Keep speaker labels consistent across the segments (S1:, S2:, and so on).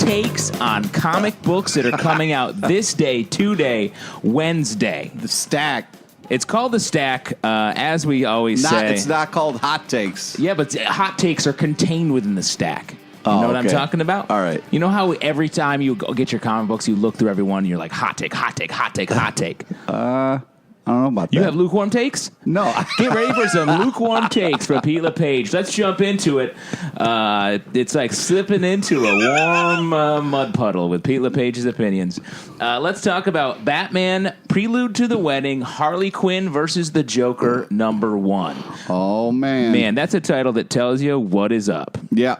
S1: takes on comic books that are coming out this day, today, Wednesday.
S2: The stack.
S1: It's called The Stack, as we always say.
S2: It's not called Hot Takes.
S1: Yeah, but hot takes are contained within the stack. You know what I'm talking about?
S2: All right.
S1: You know how every time you go get your comic books, you look through every one and you're like, hot take, hot take, hot take, hot take.
S2: I don't know about that.
S1: You have lukewarm takes?
S2: No.
S1: Get ready for some lukewarm takes from Pete LePage. Let's jump into it. It's like slipping into a warm mud puddle with Pete LePage's opinions. Let's talk about Batman, Prelude to the Wedding, Harley Quinn versus the Joker, #1.
S2: Oh, man.
S1: Man, that's a title that tells you what is up.
S2: Yeah.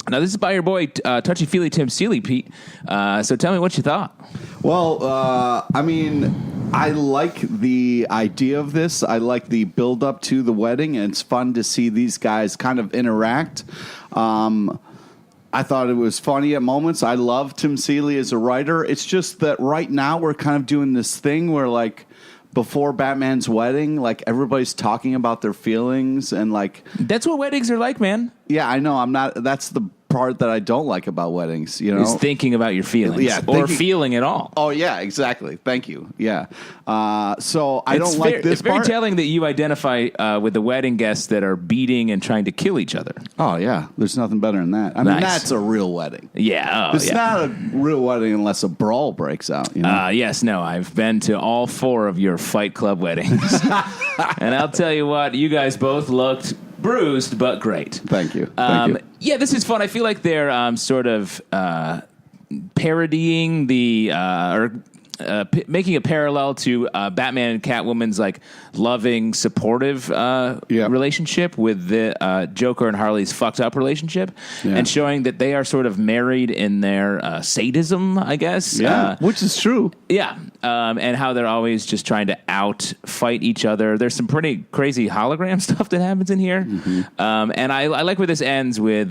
S1: Now, this is by your boy, Touchy-Feely Tim Seeley, Pete. So tell me what you thought.
S2: Well, I mean, I like the idea of this. I like the build-up to the wedding, and it's fun to see these guys kind of interact. I thought it was funny at moments. I love Tim Seeley as a writer. It's just that right now we're kind of doing this thing where, like, before Batman's wedding, like, everybody's talking about their feelings and, like...
S1: That's what weddings are like, man.
S2: Yeah, I know. That's the part that I don't like about weddings, you know?
S1: Is thinking about your feelings.
S2: Yeah,
S1: or feeling at all.
S2: Oh, yeah, exactly. Thank you. Yeah. So I don't like this
S1: It's very
S2: part.
S1: telling that you identify with the wedding guests that are beating and trying to kill each other.
S2: Oh, yeah. There's nothing better than that. I mean,
S1: Nice.
S2: that's a real wedding.
S1: Yeah.
S2: It's not a real wedding unless a brawl breaks out, you know?
S1: Yes, no, I've been to all 4 of your Fight Club weddings. And I'll tell you what, you guys both looked bruised, but great.
S2: Thank you. Thank you.
S1: Yeah, this is fun. I feel like they're sort of parodying making a parallel to Batman and Catwoman's like loving, supportive relationship with the Joker and Harley's fucked up relationship, and showing that they are sort of married in their sadism, I guess.
S2: Yeah, which is true.
S1: Yeah, and how they're always just trying to out-fight each other. There's some pretty crazy hologram stuff that happens in here. Mm-hmm. And I like where this ends with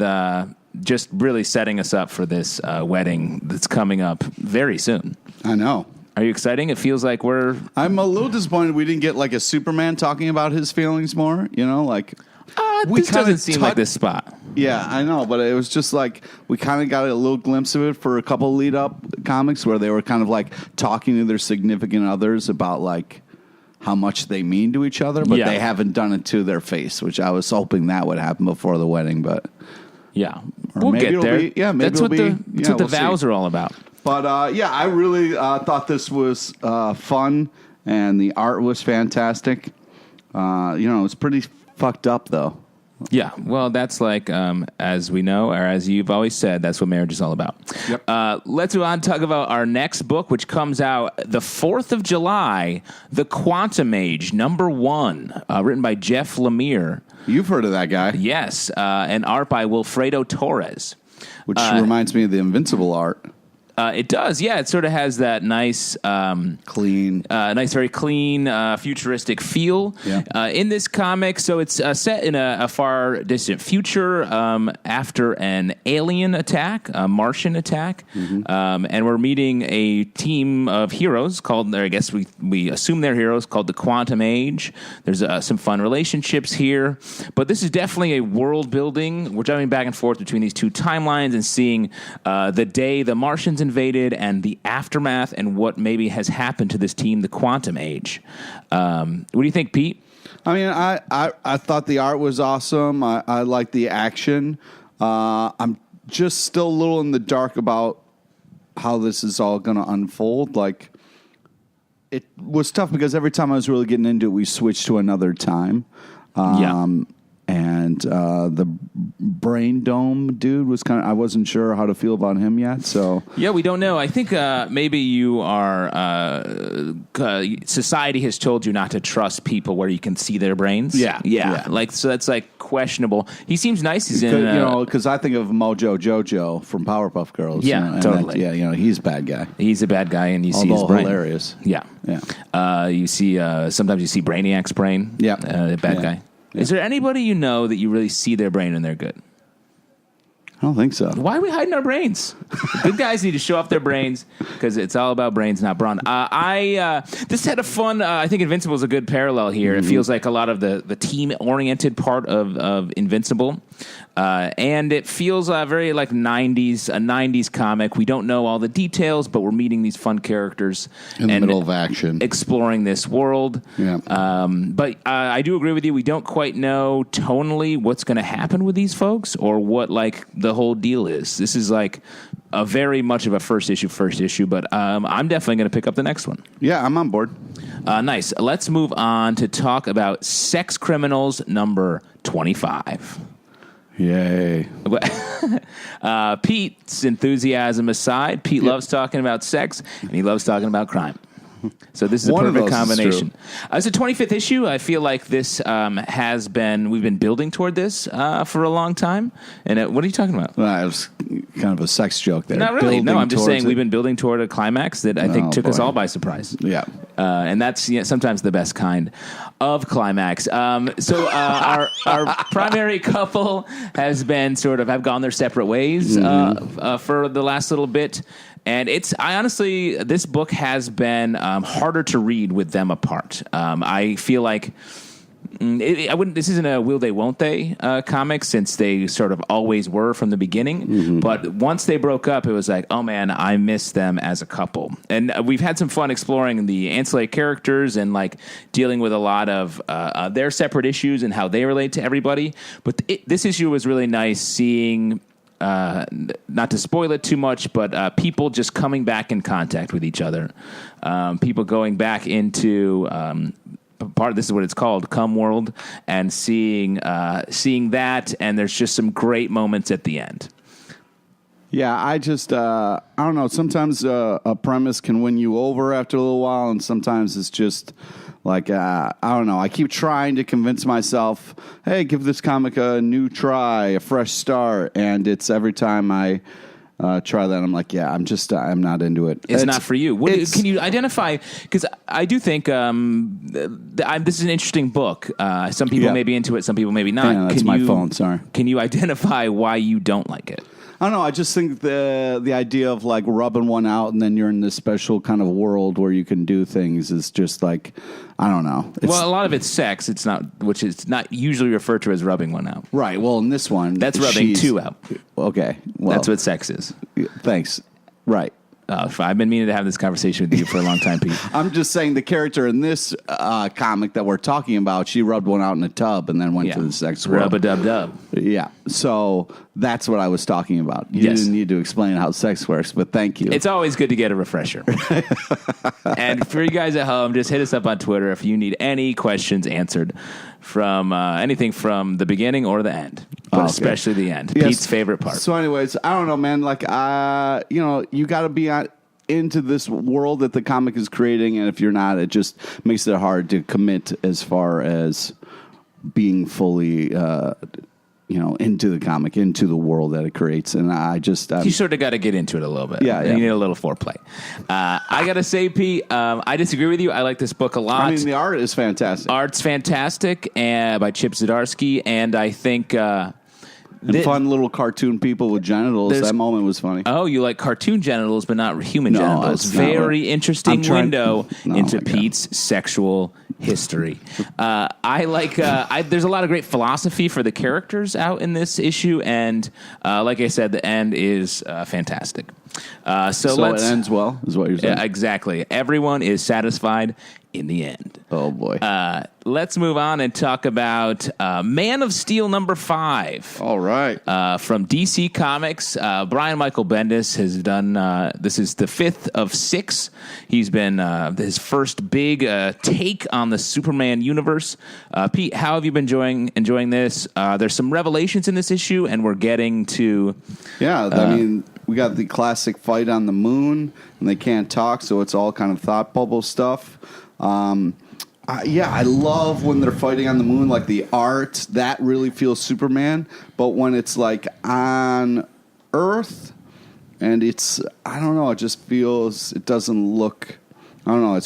S1: just really setting us up for this wedding that's coming up very soon.
S2: I know.
S1: Are you excited? It feels like
S2: I'm a little disappointed we didn't get like a Superman talking about his feelings more, you know, like...
S1: this doesn't seem like this spot.
S2: Yeah, I know, but it was just like we kind of got a little glimpse of it for a couple lead-up comics where they were kind of like talking to their significant others about like how much they mean to each other, but they haven't done it to their face, which I was hoping that would happen before the wedding, but...
S1: Yeah, we'll get there.
S2: Maybe
S1: that's what the
S2: we'll
S1: vows are all about.
S2: But, I really thought this was fun, and the art was fantastic. It was pretty fucked up, though.
S1: Yeah, well, that's like, as we know, or as you've always said, that's what marriage is all about.
S2: Yep.
S1: Let's move on and talk about our next book, which comes out the 4th of July, The Quantum Age, #1, written by Jeff Lemire.
S2: You've heard of that guy.
S1: Yes, and art by Wilfredo Torres.
S2: Which reminds me of the Invincible art.
S1: It does, yeah. It sort of has that nice,
S2: clean,
S1: very clean, futuristic feel in this comic. So it's set in a far distant future after an alien attack, a Martian attack, and we're meeting a team of heroes called, or I guess we assume they're heroes, called the Quantum Age. There's some fun relationships here, but this is definitely a world building. We're jumping back and forth between these two timelines and seeing the day the Martians invaded and the aftermath and what maybe has happened to this team, the Quantum Age. What do you think, Pete?
S2: I mean, I thought the art was awesome. I liked the action. I'm just still a little in the dark about how this is all going to unfold. Like, it was tough because every time I was really getting into it, we switched to another time. And the brain dome dude was I wasn't sure how to feel about him yet. So
S1: yeah, we don't know. I think maybe you are. Society has told you not to trust people where you can see their brains. Yeah. Like, so that's like questionable. He seems nice. He's in,
S2: because I think of Mojo Jojo from Powerpuff Girls.
S1: Yeah, totally.
S2: He's a bad guy.
S1: He's a bad guy, and you see his brain.
S2: Hilarious.
S1: Yeah. You see. Sometimes you see Brainiac's brain.
S2: Yeah,
S1: bad guy. Yeah. Is there anybody you know that you really see their brain and they're good?
S2: I don't think so.
S1: Why are we hiding our brains? Good guys need to show off their brains because it's all about brains, not brawn. This had a fun. I think Invincible is a good parallel here. Mm-hmm. It feels like a lot of the team-oriented part of Invincible. And it feels very like 90s, a 90s comic. We don't know all the details, but we're meeting these fun characters.
S2: In the middle of action.
S1: Exploring this world.
S2: Yeah.
S1: But I do agree with you. We don't quite know tonally what's going to happen with these folks or what like the whole deal is. This is like a very much of a first issue, but I'm definitely going to pick up the next one.
S2: Yeah, I'm on board.
S1: Nice. Let's move on to talk about Sex Criminals number 25.
S2: Yay.
S1: Pete's enthusiasm aside, Pete loves talking about sex, and he loves talking about crime. So this is a perfect combination. It's a 25th issue. I feel like this we've been building toward this for a long time. And what are you talking about?
S2: Well, it was kind of a sex joke there.
S1: Not really. No, I'm just saying we've been building toward a climax that I think took us all by surprise.
S2: Yeah.
S1: And that's sometimes the best kind of climax. So our primary couple have gone their separate ways for the last little bit. And this book has been harder to read with them apart. I feel like this isn't a will they, won't they comic since they sort of always were from the beginning. Mm-hmm. But once they broke up, it was like, oh man, I miss them as a couple. And we've had some fun exploring the ancillary characters and like dealing with a lot of their separate issues and how they relate to everybody. But this issue was really nice seeing, not to spoil it too much, but people just coming back in contact with each other. People going back into this is what it's called, Cum World, and seeing that, and there's just some great moments at the end.
S2: Yeah, I don't know. Sometimes a premise can win you over after a little while, and sometimes it's just like, I don't know. I keep trying to convince myself, hey, give this comic a new try, a fresh start, and it's every time I try that, I'm like, yeah, I'm not into it.
S1: It's not for you. Can you identify? Because I do think this is an interesting book. Some people may be into it, some people maybe not.
S2: Yeah, that's my phone. Sorry.
S1: Can you identify why you don't like it?
S2: I don't know. I just think the idea of like rubbing one out and then you're in this special kind of world where you can do things is just like, I don't know.
S1: Well, a lot of it's sex. Which is not usually referred to as rubbing one out.
S2: Right. Well, in this one,
S1: that's rubbing two out.
S2: Okay. Well,
S1: that's what sex is.
S2: Thanks. Right.
S1: I've been meaning to have this conversation with you for a long time, Pete.
S2: I'm just saying the character in this comic that we're talking about, she rubbed one out in a tub and then went to the sex world.
S1: Rub-a-dub-dub.
S2: Yeah. So that's what I was talking about. You didn't need to explain how sex works, but thank you.
S1: It's always good to get a refresher. And for you guys at home, just hit us up on Twitter if you need any questions answered from anything from the beginning or the end, but especially the end. Yes. Pete's favorite part.
S2: So anyways, I don't know, man. Like, you got to be into this world that the comic is creating, and if you're not, it just makes it hard to commit as far as being fully into the comic, into the world that it creates. And
S1: you sort of got to get into it a little bit.
S2: Yeah.
S1: You need a little foreplay. I got to say, Pete, I disagree with you. I like this book a lot.
S2: I mean, the art is fantastic.
S1: Art's fantastic, by Chip Zdarsky, and I think...
S2: fun little cartoon people with genitals. That moment was funny.
S1: Oh, you like cartoon genitals, but not human genitals. Very interesting window into Pete's sexual history. I like. There's a lot of great philosophy for the characters out in this issue, and like I said, the end is fantastic. So
S2: it ends well, is what you're saying.
S1: Yeah, exactly. Everyone is satisfied in the end.
S2: Oh boy.
S1: Let's move on and talk about Man of Steel number 5.
S2: All right.
S1: From DC Comics, Brian Michael Bendis has done. This is the 5th of 6. He's been his first big take on the Superman universe. Pete, how have you been enjoying this? There's some revelations in this issue, and we're getting to.
S2: Yeah, I mean, we got the classic fight on the moon, and they can't talk, so it's all kind of thought bubble stuff. I love when they're fighting on the moon, like the art, that really feels Superman. But when it's like on Earth and I don't know, it just feels, it doesn't look, I don't know, I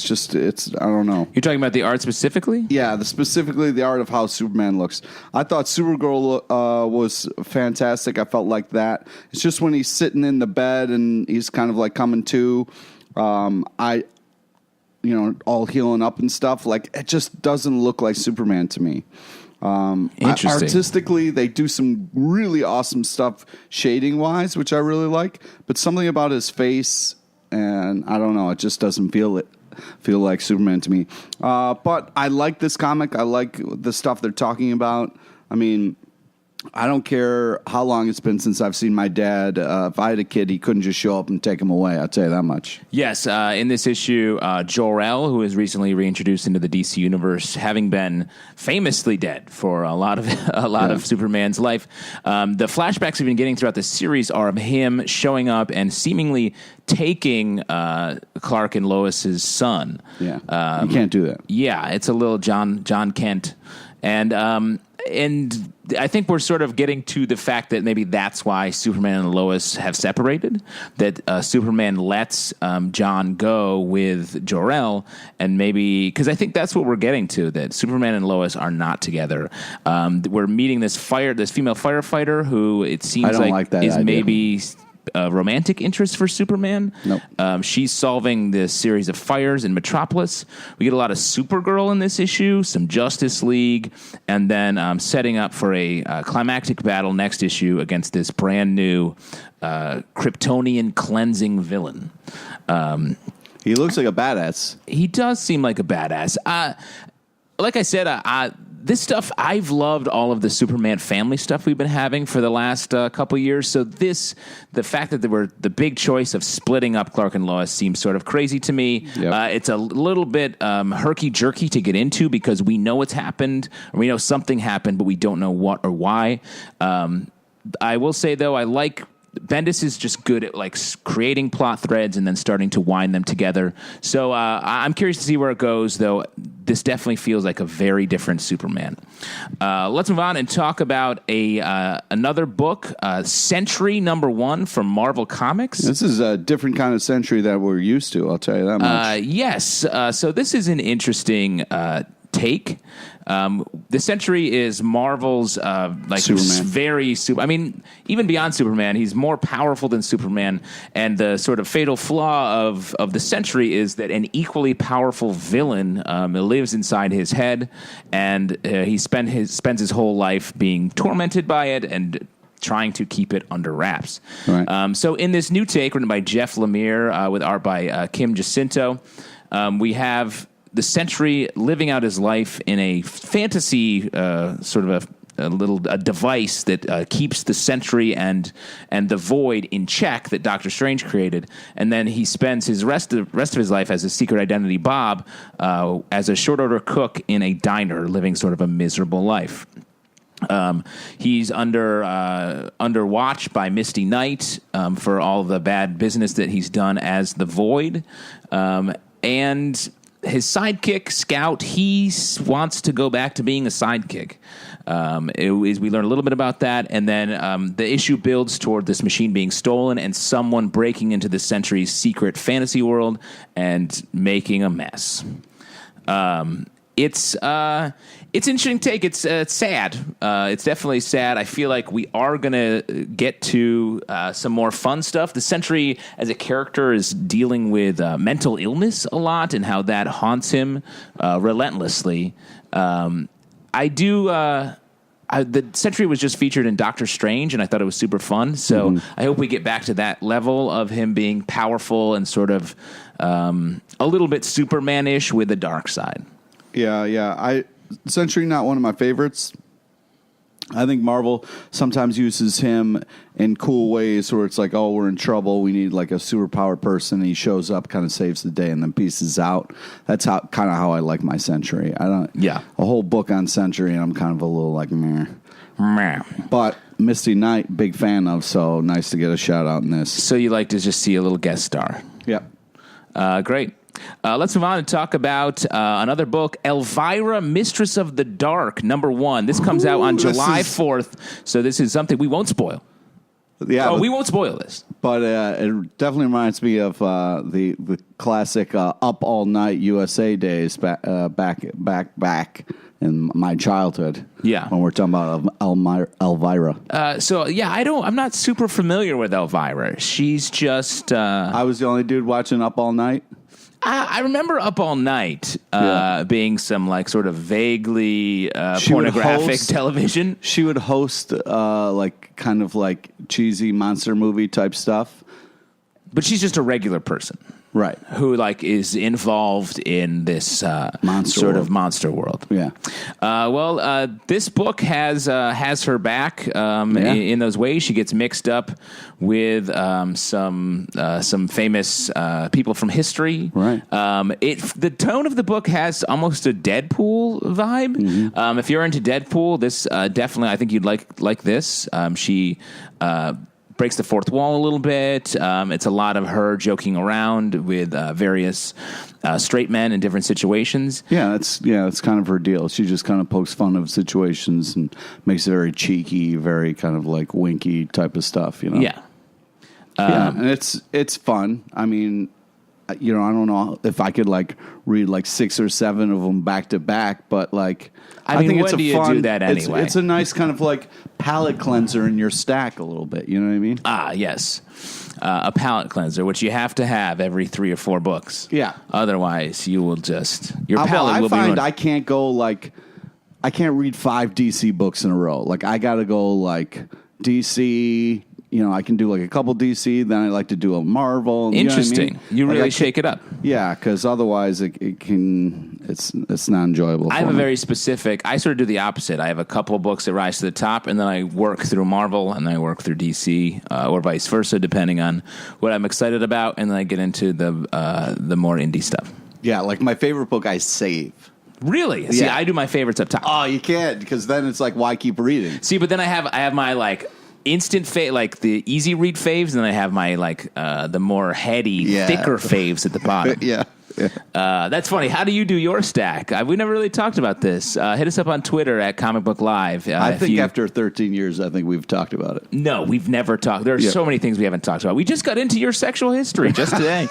S2: don't know.
S1: You're talking about the art specifically?
S2: Yeah, specifically the art of how Superman looks. I thought Supergirl was fantastic. I felt like that. It's just when he's sitting in the bed and he's kind of like coming to, all healing up and stuff. Like, it just doesn't look like Superman to me.
S1: Interesting.
S2: Artistically, they do some really awesome stuff shading wise, which I really like. But something about his face, and I don't know, it just doesn't feel like Superman to me. But I like this comic. I like the stuff they're talking about. I mean, I don't care how long it's been since I've seen my dad. If I had a kid, he couldn't just show up and take him away. I'll tell you that much.
S1: Yes, in this issue, Jor-El, who is recently reintroduced into the DC universe, having been famously dead for a lot of Superman's life. The flashbacks we've been getting throughout the series are of him showing up and seemingly taking Clark and Lois's son.
S2: Yeah, you can't do that.
S1: Yeah, it's a little John Kent, and I think we're sort of getting to the fact that maybe that's why Superman and Lois have separated, that Superman lets John go with Jor-El, and maybe, because I think that's what we're getting to, that Superman and Lois are not together. We're meeting this female firefighter who it seems like is idea. Maybe a romantic interest for Superman.
S2: Nope.
S1: She's solving this series of fires in Metropolis. We get a lot of Supergirl in this issue, some Justice League, and then setting up for a climactic battle next issue against this brand new Kryptonian cleansing villain.
S2: He looks like a badass.
S1: He does seem like a badass. Like I said, this stuff, I've loved all of the Superman family stuff we've been having for the last couple years. So the fact that there were the big choice of splitting up Clark and Lois seems sort of crazy to me. Yep. It's a little bit herky-jerky to get into because we know it's happened, or we know something happened, but we don't know what or why. I will say, though, I like Bendis is just good at like creating plot threads and then starting to wind them together. So I'm curious to see where it goes, though. This definitely feels like a very different Superman. Let's move on and talk about another book, Sentry #1 from Marvel Comics.
S2: This is a different kind of Sentry that we're used to, I'll tell you that much.
S1: Yes. So this is an interesting take. The Sentry is Marvel's
S2: Superman.
S1: I mean, even beyond Superman, he's more powerful than Superman. And the sort of fatal flaw of the Sentry is that an equally powerful villain lives inside his head, and he spends his whole life being tormented by it and trying to keep it under wraps.
S2: Right.
S1: So in this new take, written by Jeff Lemire with art by Kim Jacinto, we have the Sentry living out his life in a fantasy sort of a device that keeps the Sentry and the Void in check that Doctor Strange created, and then he spends his rest of his life as his secret identity Bob as a short order cook in a diner, living sort of a miserable life. He's under watch by Misty Knight for all the bad business that he's done as the Void, and his sidekick, Scout, he wants to go back to being a sidekick. We learn a little bit about that, and then the issue builds toward this machine being stolen and someone breaking into the Sentry's secret fantasy world and making a mess. It's an interesting take. It's sad. It's definitely sad. I feel like we are going to get to some more fun stuff. The Sentry, as a character, is dealing with mental illness a lot and how that haunts him relentlessly. The Sentry was just featured in Doctor Strange, and I thought it was super fun. So I hope we get back to that level of him being powerful and sort of a little bit Superman-ish with the dark side.
S2: Yeah. Sentry, not one of my favorites. I think Marvel sometimes uses him in cool ways where it's like, oh, we're in trouble. We need like a superpower person. He shows up, kind of saves the day, and then pieces out. That's kind of how I like my Sentry. A whole book on Sentry, and I'm kind of a little like meh. But Misty Knight, big fan of. So nice to get a shout out in this.
S1: So you like to just see a little guest star?
S2: Yep.
S1: Great. Let's move on and talk about another book, Elvira, Mistress of the Dark, #1. This comes out on July 4th, so this is something we won't spoil.
S2: Yeah,
S1: we won't spoil this.
S2: But it definitely reminds me of the classic Up All Night USA days back in my childhood.
S1: Yeah,
S2: when we're talking about Elvira.
S1: I'm not super familiar with Elvira. She's just.
S2: I was the only dude watching Up All Night.
S1: I remember Up All Night being some like sort of vaguely pornographic television.
S2: She would host like kind of like cheesy monster movie type stuff.
S1: But she's just a regular person.
S2: Right.
S1: Who like is involved in this of monster world.
S2: Yeah.
S1: This book has her back in those ways. She gets mixed up with some famous people from history.
S2: Right.
S1: The tone of the book has almost a Deadpool vibe. Mm-hmm. If you're into Deadpool, this definitely I think you'd like this. She breaks the fourth wall a little bit. It's a lot of her joking around with various straight men in different situations.
S2: That's kind of her deal. She just kind of pokes fun of situations and makes it very cheeky, very kind of like winky type of stuff, you know?
S1: Yeah.
S2: And it's fun. I mean, I don't know if I could like read like 6 or 7 of them back to back, but like I think it's a fun. Do that anyway? It's a nice kind of like palate cleanser in your stack a little bit. You know what I mean?
S1: Yes, a palate cleanser, which you have to have every 3 or 4 books.
S2: Yeah,
S1: otherwise you will just your palate will be ruined.
S2: I can't go like I can't read 5 DC books in a row. Like I got to go like DC. I can do like a couple DC, then I like to do a Marvel.
S1: Interesting.
S2: You know what I mean?
S1: You really shake it up.
S2: Yeah, because otherwise it's not enjoyable.
S1: I have a very specific. I sort of do the opposite. I have a couple of books that rise to the top, and then I work through Marvel, and then I work through DC, or vice versa, depending on what I'm excited about, and then I get into the more indie stuff.
S2: Yeah, like my favorite book I save.
S1: Really? See, I do my favorites up top.
S2: Oh, you can't, because then it's like, why keep reading?
S1: See, but then I have my like instant like the easy read faves, and then I have my like the more heady, thicker faves at the bottom.
S2: Yeah.
S1: That's funny. How do you do your stack? We never really talked about this. Hit us up on Twitter at Comic Book Live.
S2: I think after 13 years, I think we've talked about it.
S1: No, we've never talked. There are so many things we haven't talked about. We just got into your sexual history just today.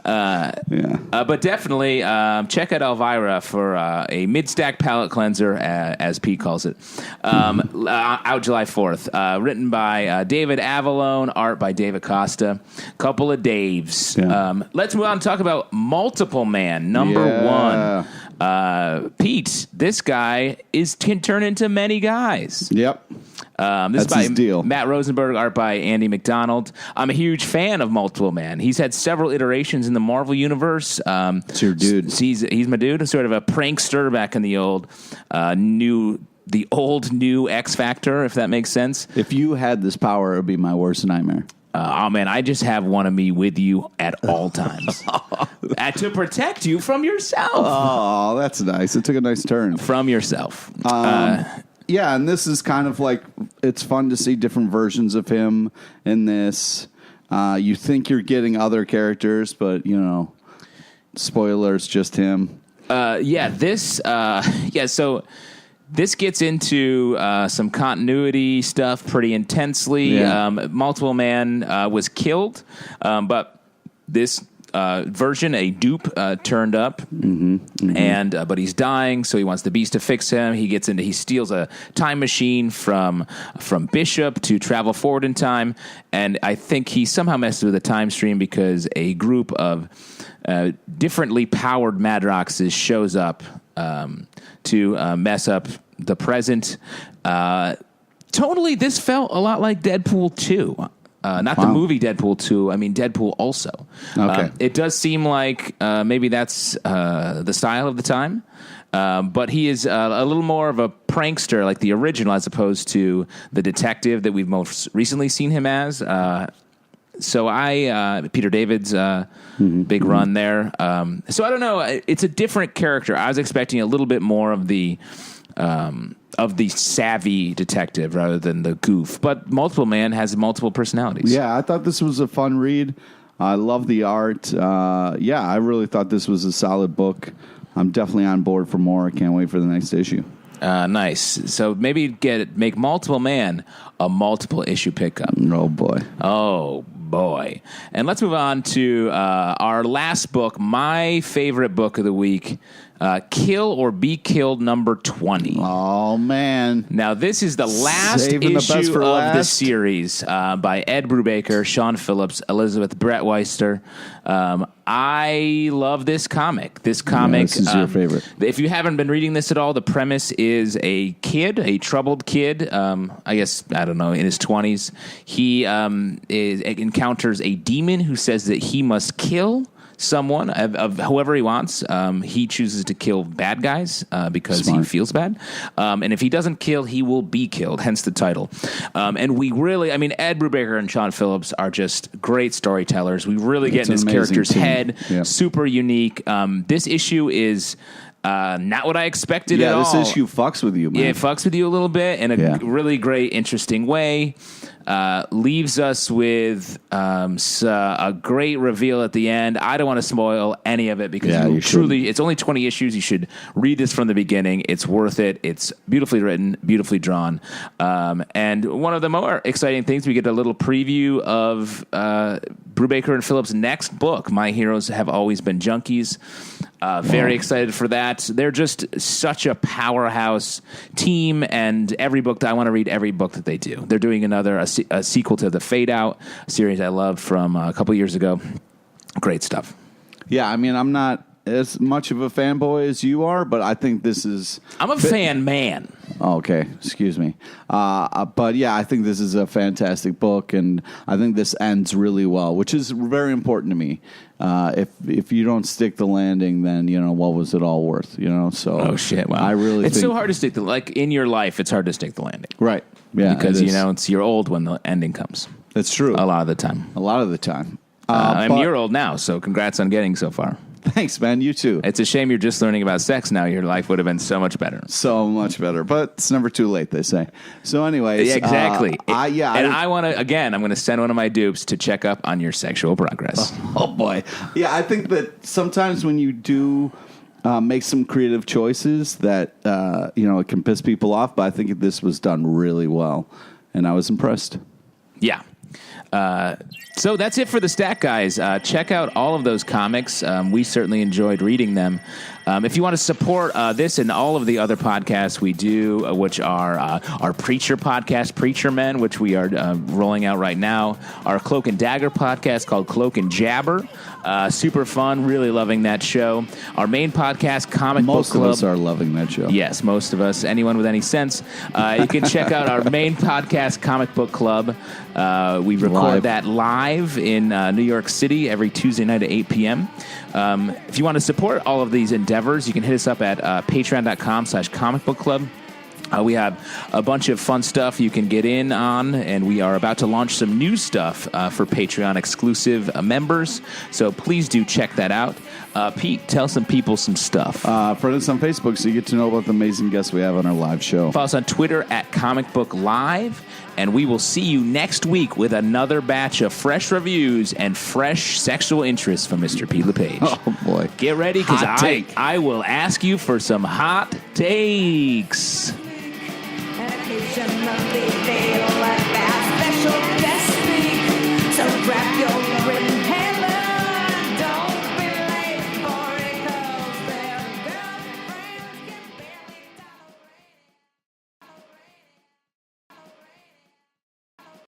S1: But definitely check out Elvira for a mid-stack palate cleanser, as Pete calls it. Out July 4th. Written by David Avallone, art by David Costa. Couple of Daves.
S2: Yeah.
S1: Let's move on and talk about Multiple Man, number 1. Pete, this guy can turn into many guys.
S2: Yep.
S1: This is by his deal. Matt Rosenberg, art by Andy McDonald. I'm a huge fan of Multiple Man. He's had several iterations in the Marvel Universe.
S2: It's your dude.
S1: He's my dude. Sort of a prankster back in the old new X Factor, if that makes sense.
S2: If you had this power, it would be my worst nightmare.
S1: Oh, man, I just have one of me with you at all times. To protect you from yourself.
S2: Oh, that's nice. It took a nice turn.
S1: From yourself.
S2: Yeah, and this is kind of like, it's fun to see different versions of him in this. You think you're getting other characters, but, spoilers, just him.
S1: So this gets into some continuity stuff pretty intensely.
S2: Yeah.
S1: Multiple Man was killed, but this version, a dupe, turned up, and but he's dying, so he wants the Beast to fix him. He steals a time machine from Bishop to travel forward in time, and I think he somehow messes with the time stream because a group of differently powered Madroxes shows up to mess up the present. Totally, this felt a lot like Deadpool 2. Not the movie Deadpool 2. I mean, Deadpool also.
S2: Okay.
S1: It does seem like maybe that's the style of the time. But he is a little more of a prankster like the original as opposed to the detective that we've most recently seen him as. So Peter David's big run there. So I don't know. It's a different character. I was expecting a little bit more of the savvy detective rather than the goof. But Multiple Man has multiple personalities.
S2: Yeah, I thought this was a fun read. I love the art. I really thought this was a solid book. I'm definitely on board for more. I can't wait for the next issue.
S1: Nice. So maybe make Multiple Man a multiple issue pickup.
S2: Oh, boy.
S1: Oh, boy. And let's move on to our last book, my favorite book of the week. Kill or Be Killed number 20.
S2: Oh, man.
S1: Now, this is the last
S2: Saving the best
S1: issue
S2: for
S1: of
S2: last.
S1: the series by Ed Brubaker, Sean Phillips, Elizabeth Bretweister. I love this comic. This comic.
S2: This is your favorite.
S1: If you haven't been reading this at all, the premise is a kid, a troubled kid, I guess, I don't know, in his 20s. He encounters a demon who says that he must kill someone of whoever he wants. He chooses to kill bad guys because he feels bad. And if he doesn't kill, he will be killed, hence the title. And we really, I mean, Ed Brubaker and Sean Phillips are just great storytellers. We really get in this character's head. Yep. Super unique. This issue is not what I expected at all.
S2: Yeah, this issue fucks with you, man.
S1: Yeah, it fucks with you a little bit in a really great, interesting way. Leaves us with a great reveal at the end. I don't want to spoil any of it because you truly, it's only 20 issues. You should read this from the beginning. It's worth it. It's beautifully written, beautifully drawn. And one of the more exciting things, we get a little preview of Brubaker and Phillips' next book, My Heroes Have Always Been Junkies. Very excited for that. They're just such a powerhouse team, and I want to read every book that they do. They're doing a sequel to the Fade Out series I loved from a couple years ago. Great stuff.
S2: Yeah, I mean, I'm not as much of a fanboy as you are, but I think this is...
S1: I'm a fan man.
S2: Oh, okay, excuse me. But yeah, I think this is a fantastic book, and I think this ends really well, which is very important to me. If you don't stick the landing, then, what was it all worth, So,
S1: oh, shit, wow.
S2: I really
S1: It's
S2: think...
S1: so hard to stick in your life, it's hard to stick the landing.
S2: Right, yeah.
S1: Because, you're old when the ending comes.
S2: That's true.
S1: A lot of the time. You're old now, so congrats on getting so far.
S2: Thanks, man. You too.
S1: It's a shame you're just learning about sex now. Your life would have been so much better.
S2: So much better. But it's never too late, they say. So anyways.
S1: Yeah, exactly.
S2: I
S1: want to, again, I'm going to send one of my dupes to check up on your sexual progress.
S2: Oh, boy. Yeah, I think that sometimes when you do make some creative choices that, it can piss people off, but I think this was done really well. And I was impressed.
S1: Yeah. So that's it for the Stack Guys. Check out all of those comics. We certainly enjoyed reading them. If you want to support this and all of the other podcasts we do, which are our Preacher podcast, Preacher Men, which we are rolling out right now, our Cloak and Dagger podcast called Cloak and Jabber, super fun, really loving that show. Our main podcast, Comic Book Club.
S2: Most of us are loving that show.
S1: Yes, most of us. Anyone with any sense. You can check out our main podcast, Comic Book Club. We record that live in New York City every Tuesday night at 8 p.m. If you want to support all of these endeavors, you can hit us up at patreon.com/comicbookclub. We have a bunch of fun stuff you can get in on, and we are about to launch some new stuff for Patreon exclusive members. So please do check that out. Pete, tell some people some stuff.
S2: Friend us on Facebook so you get to know about the amazing guests we have on our live show.
S1: Follow us on Twitter at Comic Book Live, and we will see you next week with another batch of fresh reviews and fresh sexual interest from Mr. Pete LePage.
S2: Oh, boy.
S1: Get ready, because I will ask you for some hot takes.
S3: Occasionally fail.